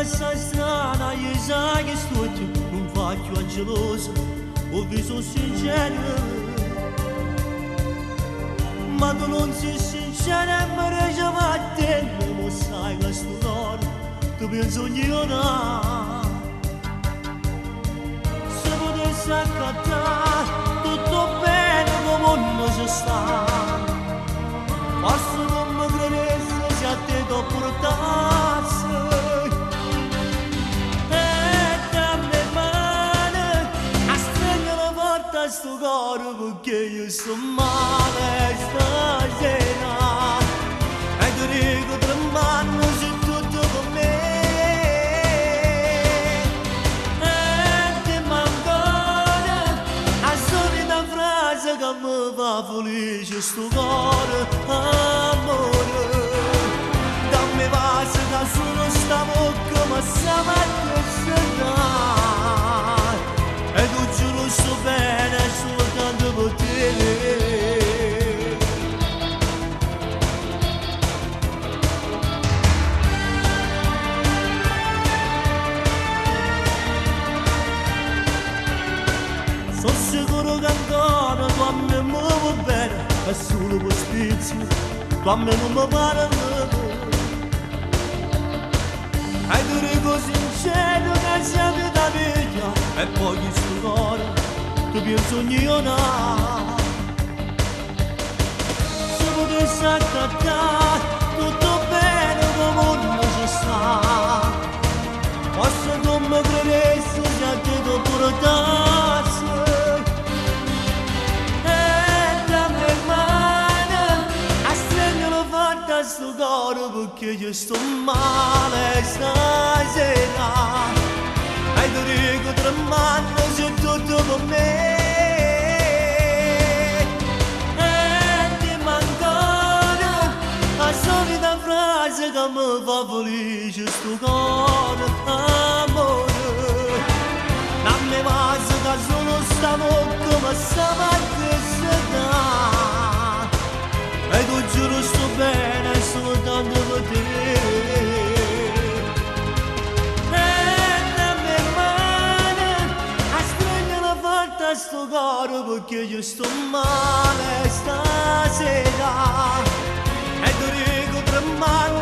sta strana, io sai che studio, non faccio angeloso, ho viso sincero. Ma tu non sei sincera e mi regge a te, non sai che sto nome, tu penso io no. Se potessi accattare tutto bene come non si sta, forse non mi credessi se a te t'ho portato. E dammi male a stringere forte a sto cuore, perché io sto male stasera. E ti dico tre mani su tutto con me. E ti manca la solita frase che mi fa felice sto cuore, amore. Dammi pace che solo sta bocca ma sa mattina. E tu giuro sto bene soltanto per te. Sono sicuro che ancora tu a me muovi bene, è solo per spizio, tu a me non mi pare. E ti dico sincero che siamo da vita, e poi chi sto cuore, tu penso io no. Se potessi accattare tutto bene come non ci sta, forse non mi credessi se a te t'ho portato. E dammi male a stringere forte a sto cuore, perché io sto male stasera. E ti dico tre mani su tutto con me. E ti manca la solita frase che mi fa felice sto cuore, amore. Dammi pace che solo sta bocca ma sa mattina. E tu giuro sto bene soltanto per te. E dammi male a stringere forte a sto cuore, perché io sto male stasera. E ti dico tre mani